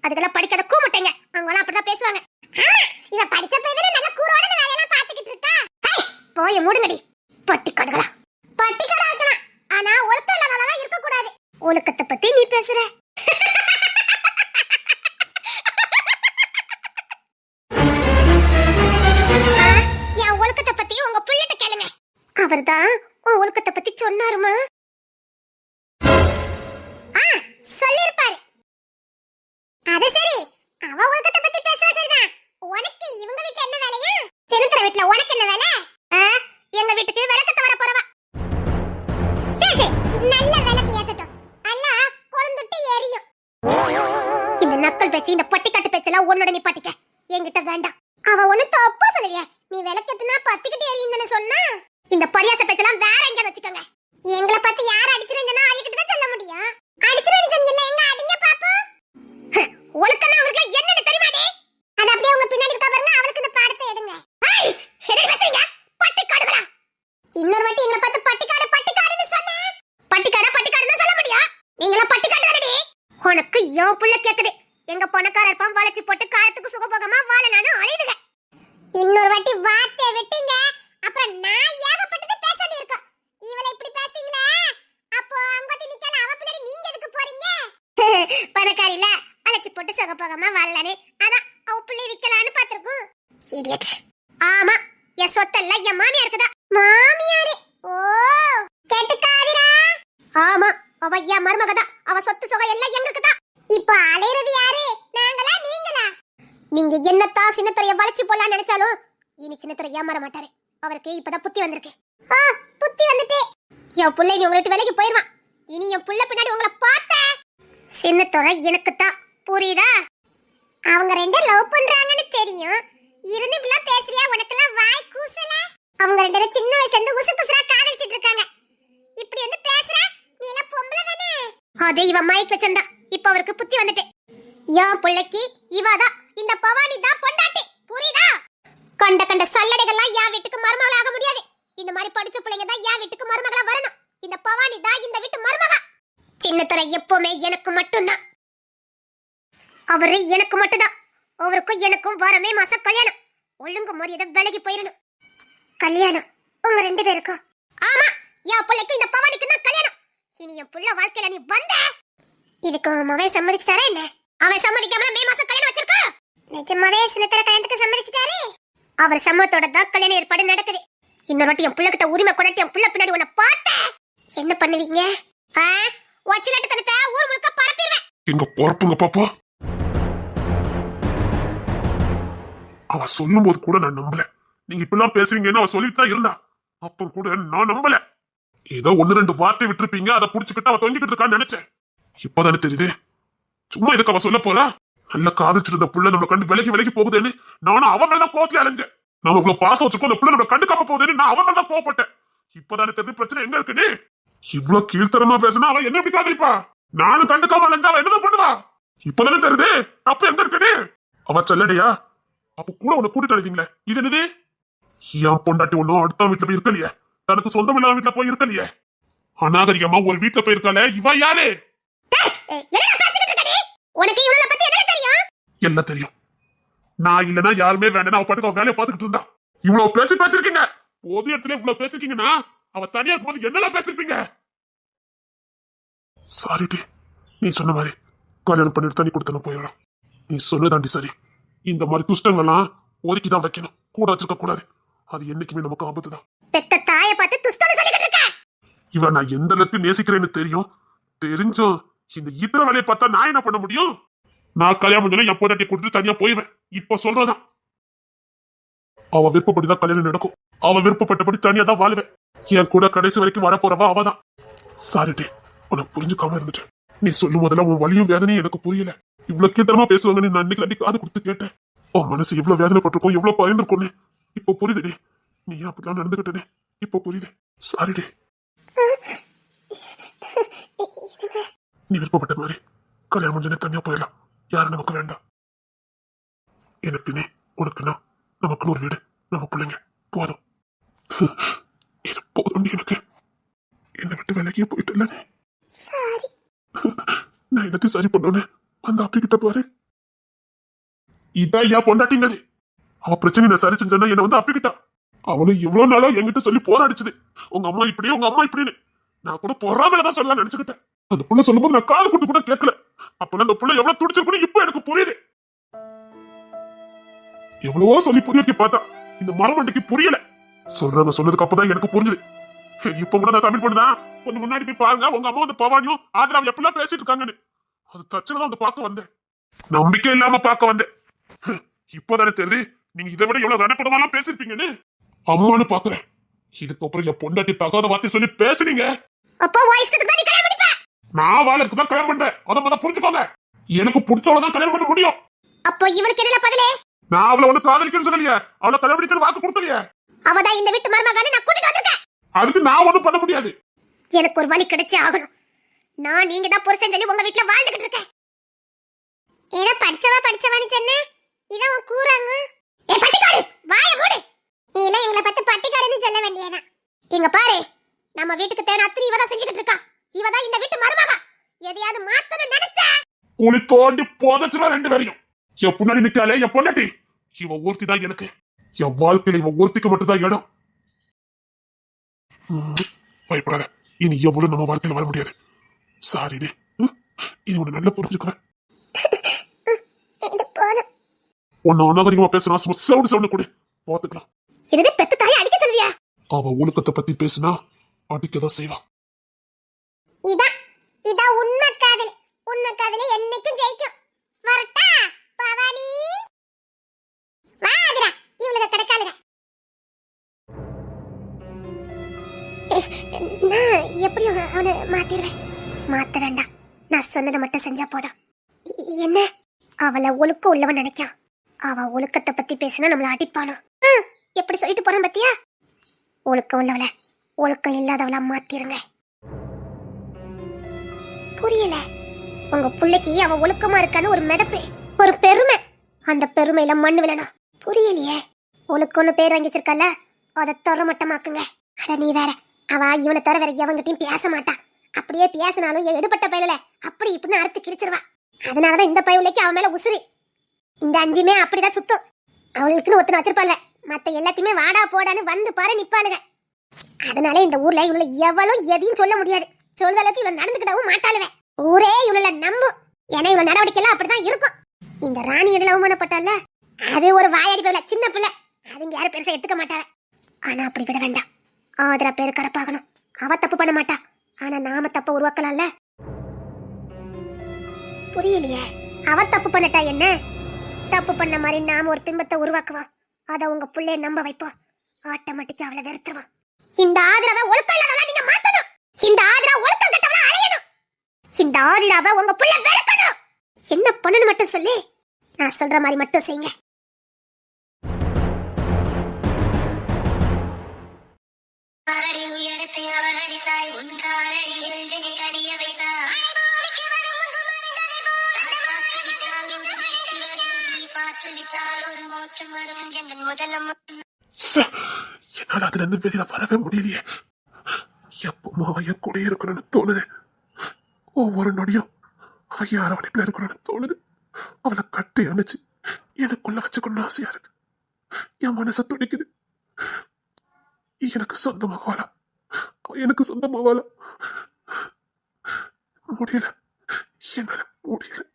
அதுக்கெல்லாம் படிக்காத கூமுட்டைங்க அவங்கலாம் அப்படிதான் பேசுவாங்க. ஆமா, இவ படிச்ச பையனே நல்ல கூரோட இந்த வேலையெல்லாம் பாத்துக்கிட்டு இருக்கா. போய் மூடுங்கடி பட்டிக்காடுகளா. பட்டிக்காடா இருக்கலாம், ஆனா ஒழுக்கம் இல்லாதவளா இருக்க கூடாது. ஒழுக்கத்தை பத்தி நீ பேசுற. என் ஒழுக்கத்தை பத்தி உங்க புள்ளிட்ட கேளுங்க. அவர்தான் உன் ஒழுக்கத்தை பத்தி சொன்னாருமா. சொல்லிருப்பாரு. அது சரி, அவ ஒழுக்கத்தை பத்தி பேசுறா சரிதான். உனக்கு இவங்க வீட்டுல என்ன வேலையா? செலுத்துற வீட்டுல உனக்கு என்ன வேலை? எங்க வீட்டுக்கு விளக்கத்தை வர போறவா. சரி சரி, நல்ல விளக்கு ஏத்தட்டும். அல்ல கொழுந்துட்டு எரியும். இந்த நக்கல் பேச்சு, இந்த பட்டிக்காட்டு பேச்செல்லாம் உன்னோட நீ பாட்டிக்க, என்கிட்ட வேண்டாம். அவ ஒண்ணு தப்பா சொல்லலையே. நீ விளக்கத்துனா பத்திக்கிட்டு எரியுங்கன்னு சொன்னா இந்த பரியாச பேச்செல்லாம் வேற எங்க வச்சுக்கோங்க. எங்களை பத்தி யார் அடிச்சிருந்தனா அவகிட்ட தான் சொல்ல முடியும். அடிச்சிருன்னு சொன்னீங்க, எங்க அடிங்க பாப்போம். ஒழுக்கனா அவங்களுக்கு என்னன்னு தெரியுமாடி? அது அப்படியே உங்க பின்னாடி இருக்க பாருங்க, அவளுக்கு இந்த பாடத்தை எடுங்க. ஏய், என்ன பேசுறீங்க? பட்டிக்காடுகளா? இன்னொரு வாட்டி எங்களை பார்த்து பட்டிக்காடு பட்டிக்காடுன்னு சொன்னே. பட்டிக்காடுன்னு சொல்ல முடியும். நீங்களா பட்டிக்காடு தானடி? உனக்கு யோ புள்ள கேக்குது. எங்க பணக்கார இருப்பான் வளைச்சு போட்டு காலத்துக்கு சுகபோகமா வாழ நானும் அழைதுங்க. இன்னொரு வாட்டி வார்த்தை விட்டீங்க, அப்புறம் நான் ஏகப்பட்டது பேச வேண்டியிருக்கும். இவளை இப்படி பேசுறீங்களே, அப்போ அங்க வந்து நிக்கல, அவ பின்னாடி நீங்க எதுக்கு போறீங்க? பணக்காரி இல்ல, வளைச்சு போட்டு சுகபோகமா வாழலானே, அதான் அவ பிள்ளை விக்கலான்னு பாத்துருக்கும். இடியட். ஆமா, என் சொத்தெல்லாம் என் மாமியா இருக்குதா. மாமியாரே? ஓ, கேட்டுக்காரிடா. ஆமா, அவ என் மருமகதான். அவ சொத்து சுகம் எல்லாம் எங்களுக்கு தான். இப்போ அலையிறது யாரு? நாங்களா நீங்களா? நீங்க என்னத்தா சின்னத்துறைய வளைச்சு போடலாம்னு நினைச்சாலும் இனி சின்னத்துறை ஏமாற மாட்டாரு. அவருக்கு இப்பதான் புத்தி வந்திருக்கு. புத்தி வந்துட்டு என் புள்ளை நீ உங்கள்கிட்ட வேலைக்கு போயிருவான். இனி என் புள்ள பின்னாடி உங்களை பார்த்த சின்னத்துறை எனக்கு தான், புரியுதா? அவங்க ரெண்டு லவ் பண்றாங்கன்னு தெரியும், இருந்து இப்படிலாம் பேசுறியா? உனக்கெல்லாம் வாய் கூசல? அவங்க ரெண்டு பேரும் சின்ன வயசுல இருந்து உசு புசுரா காதலிச்சிட்டு இருக்காங்க. இப்படி வந்து பேசுற நீ எல்லாம் பொம்பளை தானே? அதே இவ மைக் வச்சிருந்தா, இப்ப அவருக்கு புத்தி வந்துட்டு. என் பிள்ளைக்கு இவாதான், இந்த பவானி தான் பொண்டாட்டி, புரியுதா? கண்ட கண்ட சல்லடைகள்லாம் என் வீட்டுக்கு மருமகள் ஆக முடியாது. இந்த மாதிரி படிச்ச பிள்ளைங்க தான் என் வீட்டுக்கு மருமகளா வரணும். இந்த பவானி தான் இந்த வீட்டு மருமக. சின்னத்துறை எப்பவுமே எனக்கு மட்டும்தான். அவரு எனக்கு மட்டும்தான். அவருக்கும் எனக்கும் வரமே மாசம் கல்யாணம். ஒழுங்கு மரியாதை விலகி போயிடணும். கல்யாணம் உங்க ரெண்டு பேருக்கும்? ஆமா, என் பிள்ளைக்கு இந்த பவானிக்கு தான் கல்யாணம். இனி என் புள்ள வாழ்க்கையில நீ வந்த இதுக்கு அவன் சம்மதிச்சாரா என்ன? அவன் சம்மதிக்காம மே மாசம் கல்யாணம் வச்சிருக்கா? நிஜமாவே சின்னத்துறை கல்யாணத்துக்கு சம்மதிச்சிட்டாரு. அவர் சம்மதத்தோட தான் கல்யாண ஏற்பாடு நடக்குது. இன்னொரு வாட்டி என் புள்ள கிட்ட உரிமை கொண்டாட்டி என் புள்ள பின்னாடி உன்னை பார்த்த என்ன பண்ணுவீங்க? ஒச்சிலட்டத்தை ஊர் முழுக்க பரப்பிடுவேன். எங்க பொறப்புங்க பாப்பா. அவ சொல்லும் போது கூட நான் நம்பல. நீங்க இப்பெல்லாம் பேசுறீங்கன்னு அவ சொல்லிட்டு தான் இருந்தா. அப்ப கூட நான் நம்பல. ஏதோ ஒன்னு ரெண்டு வார்த்தை விட்டுருப்பீங்க, அதை புடிச்சுக்கிட்டு அவ தொங்கிக்கிட்டு இருக்கான்னு நினைச்சேன். இப்பதானே தெரியுது. சும்மா இதுக்கு அவ சொல்ல போறா? நல்ல காதலிச்சிருந்த புள்ள நம்ம கண்டு விலகி போகுதுன்னு நானும் அவன் மேல கோவத்துல அலைஞ்சேன். நாம இவ்வளவு பாசம் வச்சுக்கோ, அந்த புள்ள நம்ம கண்டுக்காம போகுதுன்னு நான் அவன் மேல கோவப்பட்டேன். இப்பதானே தெரிஞ்சு பிரச்சனை எங்க இருக்குன்னு. இவ்வளவு கீழ்த்தரமா பேசினா அவன் என்ன எப்படி காதலிப்பா? நானும் கண்டுக்காம அலைஞ்சா அவன் என்னதான் பண்ணுவா? இப்பதானே தெரியுது அப்ப எங்க இருக்குன்னு. அவ செல்லடையா? அப்ப கூட உன்னை கூட்டிட்டு அழைத்தீங்களே, இது என்னது? என் பொண்டாட்டி ஒண்ணும் அடுத்த வீட்டுல போய் இருக்கலையே, தனக்கு சொந்தம் இல்லாம வீட்டுல போய் இருக்கலையே, அநாகரிகமா ஒரு வீட்டுல போய் இருக்காளே, இவ யாரு? உனக்கு இவளை பத்தி என்ன தெரியும்? என்ன தெரியும்? நான் இல்லனா யாருமே வேண்டாம், அவ பாட்டுக்கு வேலையை பார்த்துக்கிட்டு இருந்தா. இவ்வளவு பேச்சு பேசிருக்கீங்க, பொது இடத்துல இவ்வளவு பேசிருக்கீங்கன்னா அவ தனியா இருக்கும்போது என்னெல்லாம் பேசிருப்பீங்க? சாரிடி, நீ சொன்ன மாதிரி கல்யாணம் பண்ணிட்டு தண்ணி கொடுத்தன போயிடலாம். நீ சொன்னதாண்டி சரி. இந்த மாதிரி துஷ்டங்கள்லாம் ஒதுக்கிதான் வைக்கணும், கூட வச்சிருக்க கூடாது. அது என்னைக்குமே நமக்கு ஆபத்து தான். பெத்த தாயை பார்த்து துஷ்டன்னு சொல்லிக்கிட்டு இருக்க. இவன் நான் எந்த அளவுக்கு நேசிக்கிறேன்னு தெரியும். தெரிஞ்சும் இந்த இத்தனை வேலையை பார்த்தா நான் என்ன பண்ண முடியும்? நான் கல்யாணம் பண்ணல என் பொண்டாட்டியை கூட்டிட்டு தனியா போயிடுவேன். இப்ப சொல்றதான். அவ விருப்பப்படிதான் கல்யாணம் நடக்கும். அவ விருப்பப்பட்டபடி தனியா தான் வாழுவேன். என் கூட கடைசி வரைக்கும் வரப்போறவா அவதான். சாரிட்டே, உனக்கு புரிஞ்சுக்காம இருந்துட்டேன். நீ சொல்லும் போதெல்லாம் உன் வலியும் வேதனையும் எனக்கு புரியல. இவ்வளவு கீட்டமா பேசுவாங்கன்னு நான் அன்னைக்கு காது கொடுத்து கேட்டேன். உன் மனசு எவ்வளவு வேதனைப்பட்டிருக்கோம், எவ்வளவு பயந்துருக்கோன்னு இப்போ புரியுதுடே. நீ ஏன் அப்படிலாம் நடந்துகிட்டே இப்போ புரியுது. சாரிடே. நீ விருப்பப்பட்ட மாதிரி கல்யாணம் முடிஞ்சனே தனியா போயிடலாம். யாரும் நமக்கு வேண்டாம். எனக்கு நீ, உனக்கு நான், நமக்குன்னு ஒரு வீடு, நம்ம பிள்ளைங்க போதும். இது போதும். எனக்கு என்னை விட்டு விலகியே போயிட்டு இல்ல. நான் எல்லாத்தையும் சரி பண்ணோன்னு அந்த அப்படி கிட்ட பாரு. இதான் ஏன் பொண்டாட்டிங்கிறது. அவ பிரச்சனை நான் சரி செஞ்சேன்னா என்ன வந்து அப்பிக்கிட்டா. அவளும் இவ்வளவு நாளா என்கிட்ட சொல்லி போராடிச்சது, உங்க அம்மா இப்படி உங்க அம்மா இப்படின்னு. நான் கூட பொறாமையிலதான் சொல்லலாம் நினைச்சுக்கிட்டேன். அந்த புள்ள சொல்லும்போது நான் காது கொடுத்து கூட கேட்கல. அப்பெல்லாம் அந்த புள்ள எவ்வளவு துடிச்சிருக்குன்னு இப்ப எனக்கு புரியுது. எவ்வளவோ சொல்லி புரிய வைக்க பார்த்தா இந்த மரமண்டைக்கு புரியல. சொல்றவங்க சொன்னதுக்கு அப்பதான் எனக்கு புரிஞ்சுது. இப்ப கூட நான் தமிழ் பொண்ணுதான். கொஞ்சம் முன்னாடி போய் பாருங்க, உங்க அம்மா வந்து பவானியும் ஆதரவு எப்படிலாம் பேசிட்டு இருக்காங்கன்னு. அது தச்சுதான் வந்து பார்க்க வந்தேன். நம்பிக்கை இல்லாம பார்க்க வந்தேன். இப்பதானே தெரியுது நீங்க இதை விட எவ்வளவு ரணப்படமாலாம் பேசிருப்பீங்கன்னு. அம்மானு பாக்குறேன். இதுக்கப்புறம் என் பொண்டாட்டி தகாத வார்த்தை சொல்லி பேசுறீங்க. அப்போ வயசுக்கு தான் நீ கல்யாணம் பண்ணிப்ப. நான் வாழறதுக்கு தான் கல்யாணம் பண்றேன். அதை முதல்ல புரிஞ்சுக்கோங்க. எனக்கு பிடிச்சவளதான் கல்யாணம் பண்ண முடியும். அப்போ இவளுக்கு என்ன பதிலே? நான் அவளை வந்து காதலிக்கன்னு சொல்லலையே, அவளை கல்யாணம் பண்ணிக்கிற வாக்கு கொடுக்கலையே. அவதான் இந்த வீட்டு மருமகன்னு நான் கூட்டிட்டு வந்திருக்கேன். அதுக்கு நான் ஒண்ணும் பண்ண முடியாது. எனக்கு ஒரு வழி கிடைச்சே ஆகணும். நான் நீங்க தான் புருஷன் சொல்லி உங்க வீட்டுல வாழ்ந்துகிட்டு இருக்கேன். ஏதோ படிச்சவான்னு சொன்ன, இதான் உன் கூறாங்க. ஏ பட்டிக்காடு, வாய மூடு. நீ எல்லாம் எங்களை பத்தி பட்டிக்காடுன்னு சொல்ல வேண்டியதா. இங்க பாரு, நம்ம வீட்டுக்கு தேன அத்தனை இவ தான் செஞ்சுக்கிட்டு இருக்கா. இவ தான் இந்த வீட்டு மருமக. எதையாவது மாத்தணும் நினைச்சா குழி தோண்டி போதச்சுவா ரெண்டு பேரையும். என் பின்னாடி நிக்காலே என் பொண்டாட்டி. இவ ஒருத்தி தான் எனக்கு. என் வாழ்க்கையில இவ ஒருத்திக்கு மட்டும்தான் இடம். பயப்படாத, இனி எவ்வளவு நம்ம வாழ்க்கையில வர முடியாது. சாரிடே, இனி உன்னை நல்லா புரிஞ்சுக்குவேன். உன்னை அநாகரிகமா பேசுனா சவுண்டு கூட பாத்துக்கலாம். என்னது பெத்த தாயை அடிக்க சொல்றியா? அவ ஒழுக்கத்தை பத்தி பேசுனா அடிக்கதான் செய்வா. இதா உண்மை காதல். உண்மை காதலே என்னைக்கும் ஜெயிக்கும். வரட்டா பவானி? வாடா, இவளுக்கு கடக்காலுங்க. நான் எப்படியும் அவனை மாத்திடுவேன். மாத்த வேண்டாம், நான் சொன்னதை மட்டும் செஞ்சா போதும். என்ன அவளை ஒழுக்கம் உள்ளவன் நினைக்கான். அவ ஒழுக்கத்தை பத்தி பேசினா நம்மள அடிப்பானோ. எப்படி சொல்லிட்டு போறான் பத்தியா? ஒழுக்கம் உள்ளவள ஒழுக்கம் இல்லாதவளா மாத்திருங்க. புரியல? உங்க பிள்ளைக்கு அவ ஒழுக்கமா இருக்கான்னு ஒரு மிதப்பு, ஒரு பெருமை. அந்த பெருமையில மண்ணு விழணும். புரியலையே? ஒழுக்கம்னு பேர் வாங்கி வச்சிருக்கல, அதை தரமட்டமாக்குங்க. அட நீ வேற, அவ இவனை தர வேற எவங்கிட்டையும் பேச மாட்டான். அப்படியே பேசினாலும் எடுபட்ட பயல அப்படி இப்படின்னு அறுத்து கிழிச்சிருவா. அதனாலதான் இந்த பயவுலைக்கு அவன் மேல உசுறு. இந்த அஞ்சுமே அப்படிதான் சுத்தம். அவளுக்குன்னு ஒருத்தனை வச்சிருப்பாங்க, மத்த எல்லாத்தையுமே வாடா போடான்னு வந்து பாரு நிப்பாளுங்க. அதனால இந்த ஊர்ல இவள எவளும் எதையும் சொல்ல முடியாது. சொல்ற அளவுக்கு இவன் நடந்துக்கிட்டவும் மாட்டாளுவே. ஊரே இவள நம்பும். ஏன்னா இவள நடவடிக்கை எல்லாம் அப்படிதான் இருக்கும். இந்த ராணி இடல அவமானப்பட்டால, அது ஒரு வாயாடி பிள்ளை, சின்ன பிள்ளை. அதுங்க யாரும் பெருசா எடுத்துக்க மாட்டாவ. ஆனா அப்படி விட வேண்டாம். ஆதரா பேரு கரப்பாகணும். அவ தப்பு பண்ண மாட்டா, ஆனா நாம தப்ப உருவாக்கலாம்ல. புரியலையே? அவ தப்பு பண்ணட்டா என்ன? தப்பு பண்ண மாதிரி நாம ஒரு பிம்பத்தை உருவாக்குவோம். அத உங்க புள்ளைய நம்ப வைப்போம். ஆட்டோமேட்டிக்கா அவளை வெறுத்துருவோம். இந்த ஆதரவை ஒழுக்கம் இல்லாதவளா நீங்க மாத்தணும். இந்த ஆதரவை ஒழுக்கம் கட்டவளா அலையணும். இந்த ஆதரவை உங்க புள்ள வெறுக்கணும். என்ன பண்ணணும் மட்டும் சொல்லி, நான் சொல்ற மாதிரி மட்டும் செய்யுங்க. என்னால அதுல இருந்து வெளியில வரவே முடியலையே. எப்பவும் அவ என் கூட இருக்கணும்னு தோணுது. ஒவ்வொரு நொடியும் அவ யார வடிப்புல இருக்கணும்னு தோணுது. அவளை கட்டி அணைச்சு எனக்குள்ள வச்சுக்கணும்னு ஆசையா இருக்கு. என் மனசை துடிக்குது. எனக்கு சொந்தமாவாளா, எனக்கு சொந்தமாவாளா? முடியல, என்னால முடியல.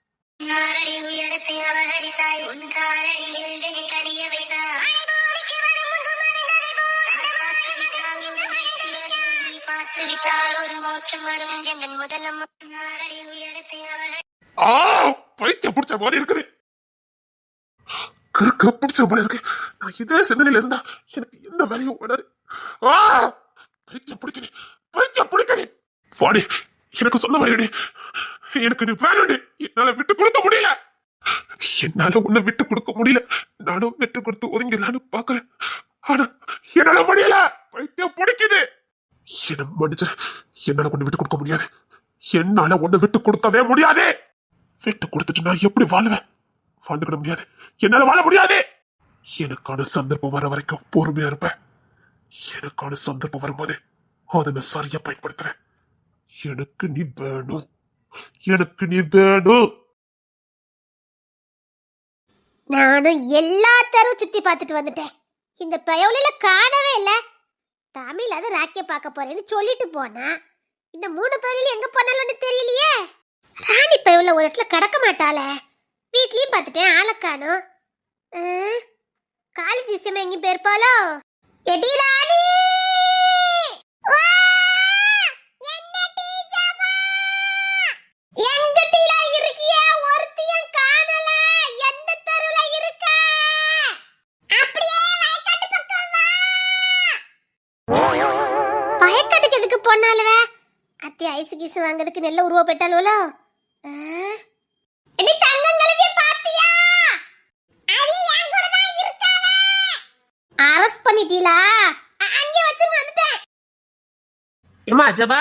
பைத்தியம் பிடிச்ச மாதிரி இருக்குது. கருக்க பிடிச்ச மாதிரி இருக்கு. நான் இதே சிந்தனையில இருந்தா எனக்கு எந்த வேலையும் ஓடாது. பைத்தியம் பிடிக்குது, பைத்தியம் பிடிக்குது. வாடி, எனக்கு சொன்ன மாதிரி எனக்கு நீ வேணும். என்னால விட்டு கொடுக்க முடியல. என்னால உன்னை விட்டு கொடுக்க முடியல. நானும் விட்டு கொடுத்து ஒதுங்கலான்னு பாக்குறேன். ஆனா என்னால முடியல. பைத்தியம் பிடிக்குது. என்ன மன்னிச்சு, என்னால ஒண்ணு விட்டு கொடுக்க முடியாது. என்னால ஒண்ணு விட்டு கொடுக்கவே முடியாது. விட்டு கொடுத்துட்டு நான் எப்படி வாழுவேன்? வாழ்ந்துக்கிட முடியாது. என்னால வாழ முடியாது. எனக்கான சந்தர்ப்பம் வர வரைக்கும் பொறுமையா இருப்பேன். எனக்கான சந்தர்ப்பம் வரும்போது அதை நான் சரியா பயன்படுத்துறேன். எனக்கு நீ வேணும், எனக்கு நீ வேணும். நானும் எல்லா தெருவும் சுத்தி பார்த்துட்டு வந்துட்டேன். இந்த பயவுல காணவே இல்ல. தமிழ் அது ராக்கிய பார்க்க போறேன்னு சொல்லிட்டு போனா, இந்த 3 பயவுல எங்க போனாலும்னு தெரியலையே. ராணி பயவுல ஒரு இடத்துல கடக்க மாட்டாளே. வீட்லயும் பார்த்துட்டேன், ஆளை காணோம். காலேஜ் விஷயமா எங்கேயும் போயிருப்பாளோ? எடி ராணி! வா! என்ன டீச்சரா? எங்க டீலா இருக்கியா? ஒருத்தியும் காணல. எந்த தெருவுல இருக்க? அப்படியே வயக்காட்டு பக்கம் வா. வயக்காட்டுக்கு எதுக்கு போனாலுவே? அத்தி ஐஸ் கீஸ் வாங்குறதுக்கு நல்ல உருவ போயிட்டாலுவலோ? எடி தங்கங்களே பாத்தியா? அது என் கூட தான் இருக்காவ. அரெஸ்ட் பண்ணிட்டீங்களா? அங்கே வச்சு வந்துட்டேன். ஏமா ஜபா,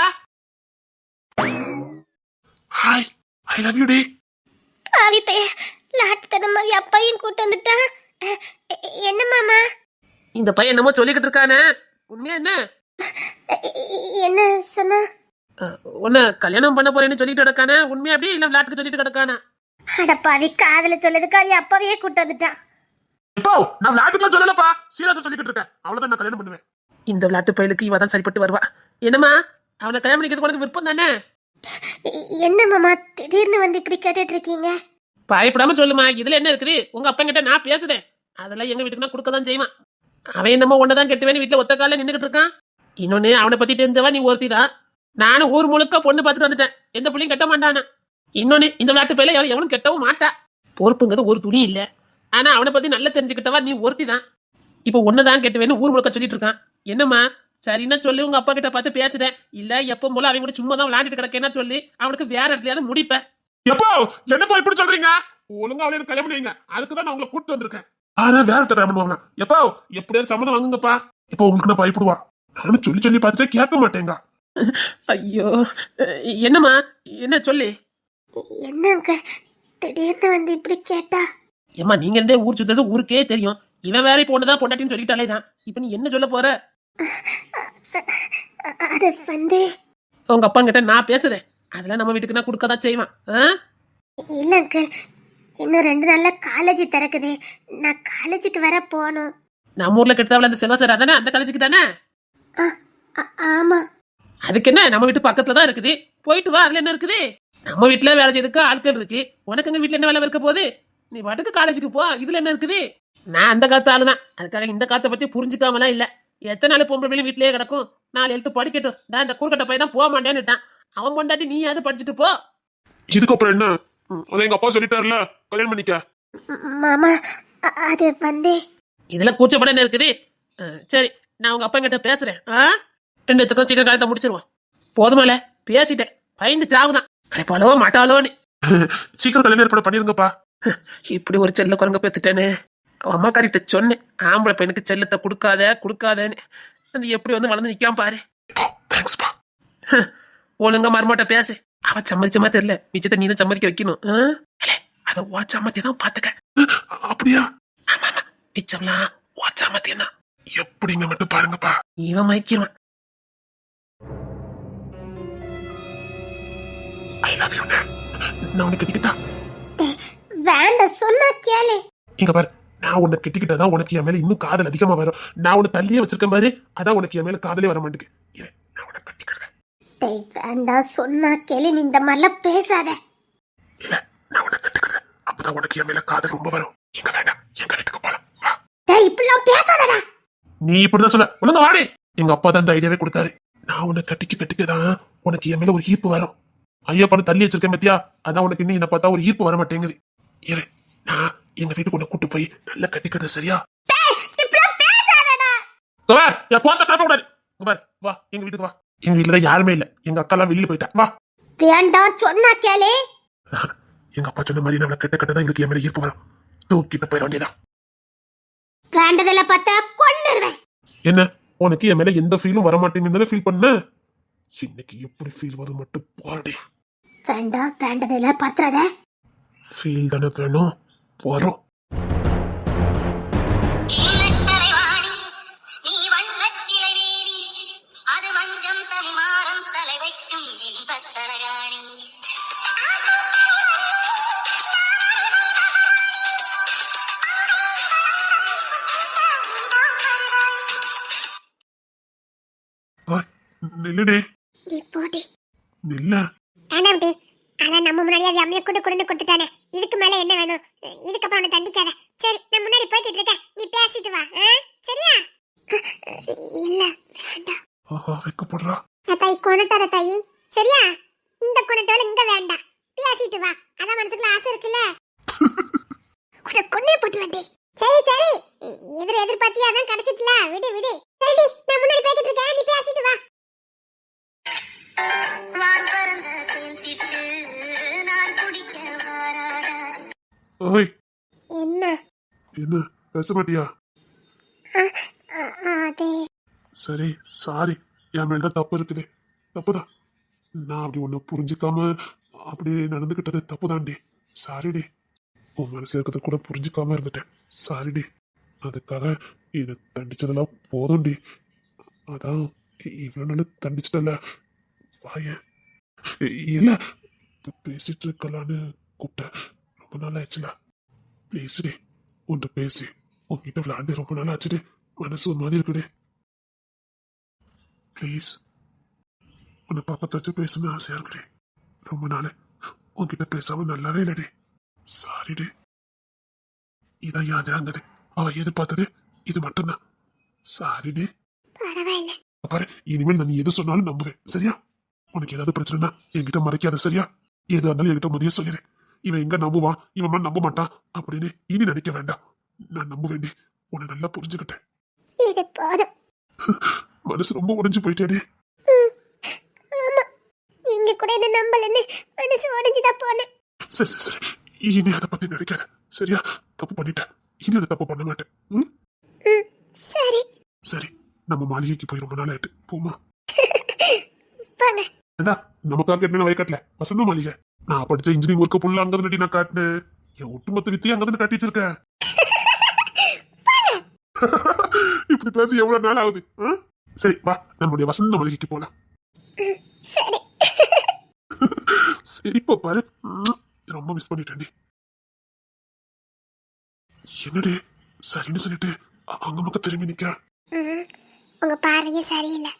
ஹாய், ஐ லவ் யூ டி. காவி பைய லாட்டுத்தனம் மாதிரி அப்பையும் கூட்டு வந்துட்டான். என்ன மாமா? இந்த பையன் என்னமோ சொல்லிக்கிட்டு இருக்கானே, உண்மையா என்ன? என்ன சொன்னா? உன்னை கல்யாணம் பண்ண போறேன்னு சொல்லிட்டு கிடக்கானே, உண்மையா அப்படி இல்ல விளையாட்டுக்கு சொல்லிட்டு கிடக்கானா? அடப்பாவி, காதல சொல்லது காவி அப்பவே கூட்டு வந்துட்டான். இப்போ நான் விளையாட்டுக்குலாம் சொல்லலப்பா, சீரியஸா சொல்லிக்கிட்டு இருக்கேன். அவ்வளவுதான், நான் கல்யாணம் பண்ணுவேன். இந்த விளையாட்டு பையலுக்கு இவ தான் சரிப்பட்டு வருவா. என்னம்மா, அவனை கல்யாணம் பண்ணிக்கிறதுக்கு உனக்கு விருப்பம் தானே? என்ன மாமா திடீர்னு வந்து இப்படி கேட்டுட்டு இருக்கீங்க? பயப்படாம சொல்லுமா, இதுல என்ன இருக்குது? உங்க அப்பா கிட்ட நான் பேசுதேன், அதெல்லாம் எங்க வீட்டுக்கு நான் கொடுக்க தான் செய்வான். அவன் என்னமோ ஒன்னதான் கெட்டுவேன்னு வீட்டுல ஒத்த கால நின்னுகிட்டு இருக்கான். இன்னொன்னு அவனை பத்தி தெரிஞ்சவா நீ ஒருத்தி தான். நானும் ஊர் முழுக்க பொண்ணு பார்த்துட்டு வந்துட்டேன், எந்த பிள்ளையும் கட்ட மாட்டானா. இன்னொன்னு, இந்த விளையாட்டு பையில எவனும் கெட்டவும் மாட்டா. பொறுப்புங்கிறது ஒரு துணி இல்ல. ஆனா அவனை பத்தி நல்லா தெரிஞ்சுக்கிட்டவா நீ ஒருத்தி தான். இப்ப ஒன்னதான் கெட்டுவேன்னு ஊர் முழுக்க சொல்லிட்டு இருக்கான். என்னம்மா, சரின்னா சொல்லி உங்க அப்பா கிட்ட பார்த்து பேசுறேன். இல்ல எப்ப போல அவங்க கூட சும்மா தான் விளையாண்டுட்டு கிடக்கேன்னா சொல்லி அவனுக்கு வேற இடத்துலயாவது முடிப்பேன். எப்போ என்னப்பா இப்படி சொல்றீங்க? ஒழுங்கா அவளை கல்யாணம் பண்ணுவீங்க, அதுக்குதான் நான் உங்களை கூட்டு வந்திருக்கேன். ஆனா வேற கல்யாணம் பண்ணுவாங்க. எப்போ எப்படியாவது சம்மதம் வாங்குங்கப்பா. இப்போ உங்களுக்கு நான் பயப்படுவா. நானும் சொல்லி சொல்லி பார்த்துட்டு கேட்க மாட்டேங்க. ஐயோ, என்னம்மா, என்ன சொல்லி? என்னங்க திடீர்னு வந்து இப்படி கேட்டா? ஏம்மா, நீங்க ரெண்டே ஊர் சுத்தது ஊருக்கே தெரியும். இவன் வேற இப்போ ஒண்ணுதான் பொண்டாட்டின்னு சொல்லிட்டாலே தான். இப்ப நீ என்ன சொல்ல போற? அது வந்து உங்க அப்பா கிட்ட நான் பேசுறேன், அதெல்லாம் நம்ம வீட்டுக்கு நான் கொடுக்கதான் செய்வான். இல்லங்க, இன்னும் 2 நாள்ல காலேஜ் திறக்குது. நான் காலேஜுக்கு வர போகணும். நம்ம ஊர்ல கிட்டத்தவள அந்த செல்வா சார் அதானே, அந்த காலேஜுக்கு தானே? ஆமா. அதுக்கு என்ன, நம்ம வீட்டு பக்கத்துல தான் இருக்குது, போயிட்டு வா. அதுல என்ன இருக்குது? நம்ம வீட்டுல வேலை செய்யறதுக்கு ஆட்கள் இருக்கு, உனக்கு எங்க வீட்டுல என்ன வேலை இருக்க போகுது? நீ பாட்டுக்கு காலேஜுக்கு போ, இதுல என்ன இருக்குது? நான் அந்த காத்து ஆளுதான், அதுக்காக இந்த காத்தை பத்தி புரிஞ்சுக்காமலாம் இல்ல. எத்தனை நாள் பொம்பளை வீட்லயே கிடக்கும், 4 எழுத்து படிக்கட்டும். நான் இந்த கூறுகட்ட போய் தான் போக மாட்டேன்னுட்டான். அவன் பொண்டாட்டி நீ அது படிச்சுட்டு போ. இதுக்கப்புறம் என்ன? எங்க அப்பா சொல்லிட்டாருல, கல்யாணம் பண்ணிக்க. மாமா, அது வந்து இதுல கூச்சப்பட என்ன இருக்குது? சரி, நான் உங்க அப்பா கிட்ட பேசுறேன். 2 சீக்கிரம் காலத்தை முடிச்சிருவோம். போதுமால பேசிட்டேன், பயந்து சாவுதான். கிடைப்பாலோ மாட்டாலோன்னு. சீக்கிரம் கல்யாணம் ஏற்பாடு பண்ணிருங்கப்பா. இப்படி ஒரு செல்ல குரங்க பேத்துட்டேனே. அம்மா காரிட்ட சொன்னேன், ஆம்பளை பையனுக்கு செல்லத்தை கொடுக்காதேன்னு. அது எப்படி வந்து வளர்ந்து நிக்காம பாரு. தேங்க்ஸ்பா. ஒழுங்கா மருமாட்ட பேசு. அவ சம்மதிச்சமா தெரியல, மிச்சத்தை நீ தான் சம்மதிக்க வைக்கணும். அத ஓச்சாமத்தியம் தான் பாத்துக்க. அப்படியா? ஆமா ஆமா, மிச்சம்லாம் ஓச்சாமத்தியம் தான். எப்படிங்க மட்டும் பாருங்கப்பா. இவன் மயக்கிடுவான். ஐ லவ் யூ. நான் உனக்கு கட்டிக்கிட்டா? வேண்டாம், சொன்னா கேளு. இங்க பாரு, நான் உன்னை கட்டிக்கிட்டதான் உனக்கு என் மேல இன்னும் காதல் அதிகமா வரும். நான் உன்னை தள்ளியே வச்சிருக்கேன் பாரு, அதான் உனக்கு என் மேல காதலே வர மாட்டேங்குது. நான் உன்னை கட்டிக்கிறேன். வேண்டாம், சொன்னா கேளு. நீ இந்த மாதிரிலாம் பேசாத. இல்ல, நான் உன்னை கட்டிக்கிறேன், அப்பதான் உனக்கு என் மேல காதல் ரொம்ப வரும். எங்க வேண்டாம், எங்க வீட்டுக்கு போலாம். இப்படிலாம் பேசாதடா. நீ இப்படிதான் சொல்ல, ஒழுங்கா வாடி. எங்க அப்பா தான் இந்த ஐடியாவே கொடுத்தாரு. நான் உன்னை கட்டிக்கதான் உனக்கு என் மேல ஒரு ஈர்ப்பு வரும். ஐயப்பா தள்ளி வச்சிருக்கேன் பத்தியா, அதான் உனக்கு இன்னும் என்ன பார்த்தா ஒரு ஈர்ப்பு வர மாட்டேங்குது. இரு, நான் எங்க வீட்டுக்கு உன்னை கூட்டு போய் நல்லா கட்டிக்கிறது, சரியா? வா, எங்க வீட்டுக்கு வா. எங்க வீட்டுல யாருமே இல்ல, எங்க அக்கா எல்லாம் வெளியில போயிட்டா. வா. வேண்டாம், சொன்னா கேளு. எங்க அப்பா சொன்ன மாதிரி நம்மள கட்டதான் எங்களுக்கு என் மேல ஈர்ப்பு வரும். தூக்கிட்டு போயிட வேண்டியதான். வேண்டதில்ல பார்த்தா கொன்னுருவேன். என்ன, உனக்கு என் மேல எந்த ஃபீலும் வர மாட்டேங்குதுன்னு ஃபீல் பண்ண? இன்னைக்கு எப்படி ஃபீல் வரும் மட்டும் பாருடி. வேண்டாம், வேண்டதில்ல பாத்துறாத. ஃபீல் தானே வேணும், வரும். நில்லுடே. நீ போடி. நில்ல. வேண்டாம் டி. அதான் நம்ம முன்னாடியே அவ அம்மையை கொண்டு கொடுத்துட்டானே. இதுக்கு மேல என்ன வேணும்? இதுக்கப்புறம் உன்னை தண்டிக்காத. சரி நான் முன்னாடி போய்கிட்டு இருக்கேன். நீ பேசிட்டு வா. சரியா? இல்ல வேண்டாம். ஆஹா வைக்கப்படுறா. தாய் கொண்டுட்டாத தாயி. சரியா? இந்த கொண்டுட்டால இங்க வேண்டாம். பேசிட்டு வா. அதான் மனசுக்குள்ள ஆசை இருக்குல்ல. உன்னை கொன்னே போட்டு வண்டி. சரி சரி. எதிர்பார்த்தியா அதான் கிடைச்சிட்டல. விடு விடு. சரி நான் முன்னாடி போய்கிட்டு இருக்கேன். நீ பேசிட்டு வா. ஓய் என்ன? என்ன பேச மாட்டியா? அது சரி சாரி, என் மேலதான் தப்பு இருக்குது. தப்புதான். நான் அப்படி ஒண்ணு புரிஞ்சுக்காம அப்படி நடந்துகிட்டது தப்புதான்டி. சாரிடி. உன் மனசுல இருக்கிறத கூட புரிஞ்சுக்காம இருந்துட்டேன். சாரிடி. அதுக்காக இதை தண்டிச்சதெல்லாம் போதும்டி. அதான் இவ்வளவு நாள் தண்டிச்சிட்டல. வாய இல்ல பேசிட்டு இருக்கலான்னு கூப்பிட்டேன். ரொம்ப நாள் ஆச்சுல. ப்ளீஸ்டி உன்கிட்ட பேசி உன்கிட்ட விளையாண்டு ரொம்ப நாள் ஆச்சுடி. மனசு ஒரு மாதிரி இருக்குடி. ப்ளீஸ் உன்னை பக்கத்து வச்சு பேசணும்னு ஆசையா இருக்குடி. ரொம்ப நாள் உன்கிட்ட பேசாம நல்லாவே இல்லடி. சாரிடி. இதான் யாதிராங்கது. அவ எதிர்பார்த்தது இது மட்டும்தான். சாரிடி. பரவாயில்ல. பாரு இனிமேல் நான் நீ எது சொன்னாலும் நம்புவேன். சரியா? உனக்கு ஏதாவது பிரச்சனைனா என்கிட்ட மறைக்காத. சரியா? எது இருந்தாலும் என்கிட்ட முதைய சொல்லிடு. இவன் எங்க நம்புவான், இவன் நம்ப மாட்டான் அப்படின்னு இனி நினைக்க வேண்டாம். நான் நம்ப வேண்டி உன்னை நல்லா புரிஞ்சுக்கிட்டேன். இது போதும். மனசு ரொம்ப உடைஞ்சு போயிட்டேடி. ஆமா நீங்க கூட என்ன நம்பலன்னு மனசு உடைஞ்சுதான் போனேன். சரி சரி சரி, இனி அதை பத்தி நினைக்காத. சரியா? தப்பு பண்ணிட்டேன். இனி அதை தப்பு பண்ண மாட்டேன். சரி சரி நம்ம மாளிகைக்கு போய் ரொம்ப நாள் ஆயிட்டு போமா. போங்க. அதான் நமக்காக என்ன வயக்காட்டல வசந்த மாளிகை. நான் படிச்ச இன்ஜினியரிங் ஒர்க்க புள்ள அங்கதான் நான் காட்டினேன். என் ஒட்டுமொத்த வித்தையும் அங்கதான் காட்டி வச்சிருக்கேன். இப்படி பேசி எவ்வளவு நாள் ஆகுது? சரி வா நம்முடைய வசந்த மாளிகைக்கு போலாம். சரி சரிப்பா பாரு. ரொம்ப மிஸ் பண்ணிட்டேன்டி. என்னடி சரின்னு சொல்லிட்டு அங்க பக்கம் திரும்பி நிக்க. உங்க பார்வையே சரியில்லை.